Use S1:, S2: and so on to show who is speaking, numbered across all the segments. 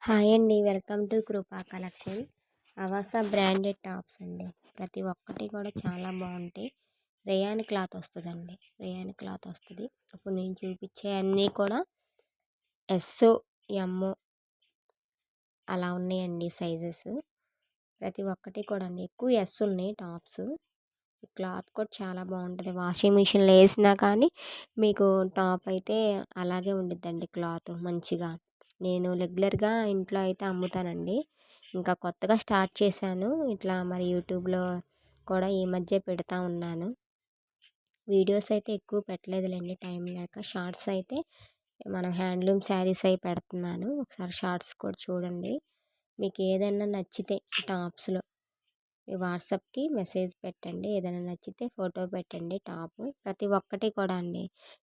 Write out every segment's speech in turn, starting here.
S1: Hi అండి. Welcome to కృపా collection. Avasa branded tops అండి. ప్రతి ఒక్కటి కూడా చాలా బాగుంటాయి. రేయాన్ క్లాత్ వస్తుందండి. రేయాన్ క్లాత్ వస్తుంది. ఇప్పుడు నేను చూపించే అన్నీ కూడా ఎస్, ఎమ్ అలా ఉన్నాయండి సైజెస్. ప్రతి ఒక్కటి కూడా అండి ఎక్కువ ఎస్ ఉన్నాయి టాప్స్. క్లాత్ కూడా చాలా బాగుంటుంది. వాషింగ్ మిషన్లో వేసినా కానీ మీకు టాప్ అయితే అలాగే ఉండిద్దండి క్లాత్ మంచిగా. నేను రెగ్యులర్గా ఇంట్లో అయితే అమ్ముతానండి. ఇంకా కొత్తగా స్టార్ట్ చేశాను ఇట్లా, మరి యూట్యూబ్లో కూడా ఈ మధ్య పెడతా ఉన్నాను. వీడియోస్ అయితే ఎక్కువ పెట్టలేదులేండి టైం లేక. షార్ట్స్ అయితే మన హ్యాండ్లూమ్ శారీస్ అయి పెడుతున్నాను. ఒకసారి షార్ట్స్ కూడా చూడండి. మీకు ఏదైనా నచ్చితే టాప్స్లో మీ వాట్సాప్కి మెసేజ్ పెట్టండి. ఏదైనా నచ్చితే ఫోటో పెట్టండి. టాప్ ప్రతి ఒక్కటి కూడా అండి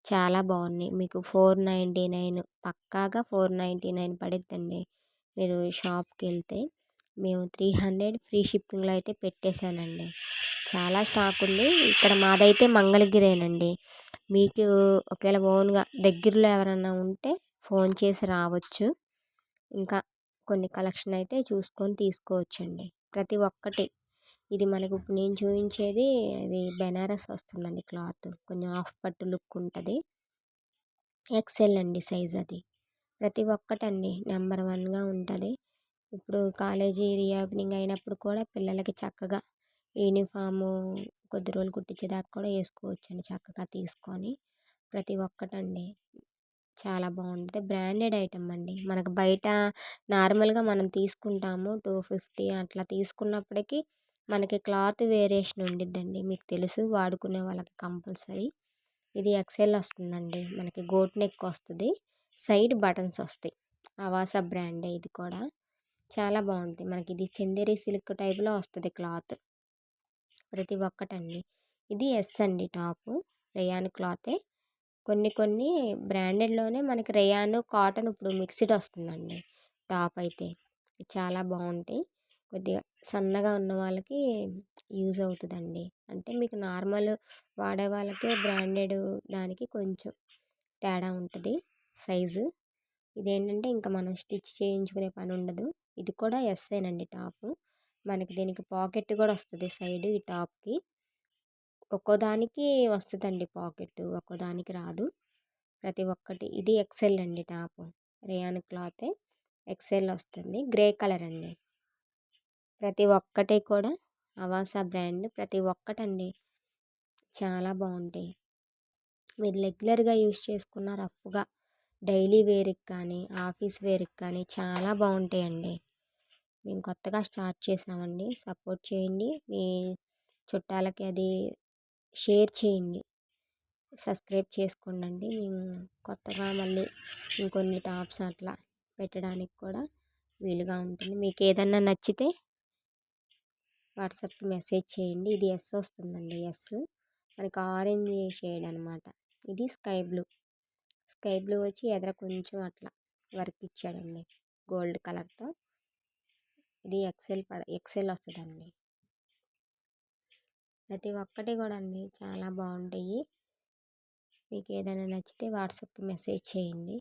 S1: చాలా బాగున్నాయి. మీకు 499 పక్కాగా 499 పడిద్దండి. మీరు షాప్కి వెళ్తే మేము 300 ఫ్రీ షిప్పింగ్లో అయితే పెట్టేశానండి. చాలా స్టాక్ ఉంది. ఇక్కడ మాదైతే మంగళగిరేనండి. మీకు ఒకవేళ ఓన్గా దగ్గరలో ఎవరైనా ఉంటే ఫోన్ చేసి రావచ్చు. ఇంకా కొన్ని కలెక్షన్ అయితే చూసుకొని తీసుకోవచ్చండి. ప్రతి ఒక్కటి ఇది మనకు ఇప్పుడు నేను చూపించేది ఇది బెనారస్ వస్తుందండి క్లాత్. కొంచెం హాఫ్ పట్టు లుక్ ఉంటుంది. ఎక్సెల్ అండి సైజ్ అది. ప్రతి ఒక్కటండి నెంబర్ వన్గా ఉంటుంది. ఇప్పుడు కాలేజీ రీఓపెనింగ్ అయినప్పుడు కూడా పిల్లలకి చక్కగా యూనిఫాము కొద్ది రోజులు కుట్టించేదాకా కూడా వేసుకోవచ్చండి చక్కగా తీసుకొని. ప్రతి ఒక్కటండి చాలా బాగుంటుంది. బ్రాండెడ్ ఐటమ్ అండి. మనకు బయట నార్మల్గా మనం తీసుకుంటాము 250 అట్లా తీసుకున్నప్పటికీ మనకి క్లాత్ వేరియేషన్ ఉండిద్దండి. మీకు తెలుసు వాడుకునే వాళ్ళకి కంపల్సరీ. ఇది ఎక్సెల్ వస్తుందండి. మనకి గోట్ నెక్ వస్తుంది. సైడ్ బటన్స్ వస్తాయి. అవాసా బ్రాండే ఇది కూడా. చాలా బాగుంటుంది. మనకి ఇది చందేరి సిల్క్ టైప్లో వస్తుంది క్లాత్. ప్రతి ఒక్కటండి. ఇది ఎస్ అండి టాపు. రేయాన్ క్లాతే. కొన్ని బ్రాండెడ్లోనే మనకి రేయాన్ కాటన్ ఇప్పుడు మిక్స్డ్ వస్తుందండి టాప్ అయితే. చాలా బాగుంటాయి. కొద్దిగా సన్నగా ఉన్న వాళ్ళకి యూజ్ అవుతుందండి. అంటే మీకు నార్మల్ వాడే వాళ్ళకే బ్రాండెడ్ దానికి కొంచెం తేడా ఉంటుంది సైజు. ఇదేంటంటే ఇంకా మనం స్టిచ్ చేయించుకునే పని ఉండదు. ఇది కూడా ఎస్ఏనండి టాపు. మనకి దీనికి పాకెట్ కూడా వస్తుంది సైడ్ ఈ టాప్కి. ఒక్కోదానికి వస్తుందండి పాకెట్, ఒక్కోదానికి రాదు. ప్రతి ఒక్కటి ఇది ఎక్సెల్ అండి టాపు. రేయాన్ క్లాతే ఎక్సెల్ వస్తుంది. గ్రే కలర్ అండి. ప్రతి ఒక్కటి కూడా అవాసా బ్రాండ్. ప్రతి ఒక్కటండి చాలా బాగుంటాయి. మీరు రెగ్యులర్గా యూస్ చేసుకున్న రఫ్గా డైలీ వేర్కి కానీ ఆఫీస్ వేర్కి కానీ చాలా బాగుంటాయండి. మేము కొత్తగా స్టార్ట్ చేసామండి. సపోర్ట్ చేయండి. మీ చుట్టాలకి అది షేర్ చేయండి. సబ్స్క్రైబ్ చేసుకోండి. మేము కొత్తగా మళ్ళీ ఇంకొన్ని టాప్స్ అట్లా పెట్టడానికి కూడా వీలుగా ఉంటుంది. మీకు ఏదన్నా నచ్చితే వాట్సాప్కి మెసేజ్ చేయండి. ఇది ఎస్ వస్తుందండి. ఎస్ మనకి ఆరెంజ్ షేడ్ అనమాట. ఇది స్కై బ్లూ. స్కై బ్లూ వచ్చి ఎదర కొంచెం అట్లా వర్క్ ఇచ్చాడండి గోల్డ్ కలర్తో. ఇది ఎక్సెల్ వస్తుందండి. ప్రతి ఒక్కటి కూడా అండి చాలా బాగుంటాయి. మీకు ఏదైనా నచ్చితే వాట్సాప్కి మెసేజ్ చేయండి.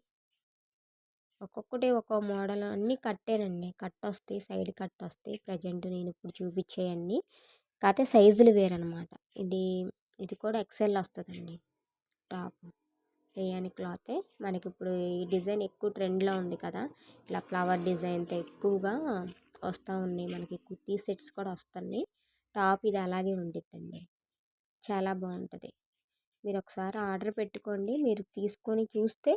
S1: ఒక్కొక్కటి ఒక్కో మోడల్ అన్నీ కట్టేనండి. కట్ వస్తాయి, సైడ్ కట్ వస్తాయి. ప్రజెంట్ నేను ఇప్పుడు చూపించేవన్నీ కాకపోతే సైజులు వేరనమాట. ఇది కూడా ఎక్సెల్ వస్తుందండి టాప్. రేయాన్ క్లాతే. మనకి ఇప్పుడు ఈ డిజైన్ ఎక్కువ ట్రెండ్లో ఉంది కదా. ఇట్లా ఫ్లవర్ డిజైన్తో ఎక్కువగా వస్తూ ఉన్నాయి. మనకి కుర్తీ సెట్స్ కూడా వస్తున్నాయి. టాప్ ఇది అలాగే ఉండిద్దండి. చాలా బాగుంటుంది. మీరు ఒకసారి ఆర్డర్ పెట్టుకోండి. మీరు తీసుకొని చూస్తే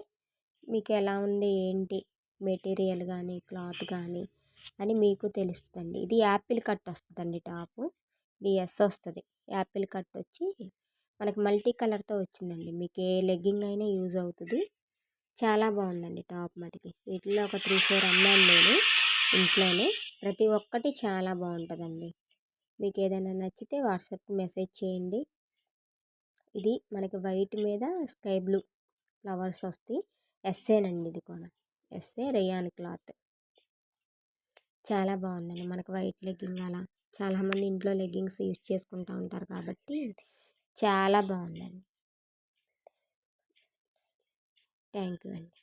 S1: మీకు ఎలా ఉంది ఏంటి మెటీరియల్ కానీ క్లాత్ కానీ అని మీకు తెలుస్తుందండి. ఇది యాపిల్ కట్ వస్తుందండి టాపు. ఇది ఎస్ వస్తుంది. యాపిల్ కట్ వచ్చి మనకి మల్టీ కలర్తో వచ్చిందండి. మీకు ఏ లెగ్గింగ్ అయినా యూజ్ అవుతుంది. చాలా బాగుందండి టాప్ మటుకి. వీటిలో ఒక 3-4 అమ్మాను నేను ఇంట్లోనే. ప్రతి ఒక్కటి చాలా బాగుంటుందండి. మీకు ఏదైనా నచ్చితే వాట్సాప్కి మెసేజ్ చేయండి. ఇది మనకి వైట్ మీద స్కై బ్లూ ఫ్లవర్స్ వస్తాయి. ఎస్ఏనండి ఇది కూడా. S A rayon cloth. చాలా బాగుందండి. మనకు వైట్ లెగ్గింగ్ అలా చాలామంది ఇంట్లో లెగ్గింగ్స్ యూజ్ చేసుకుంటూ ఉంటారు కాబట్టి చాలా బాగుందండి. థ్యాంక్ యూ అండి.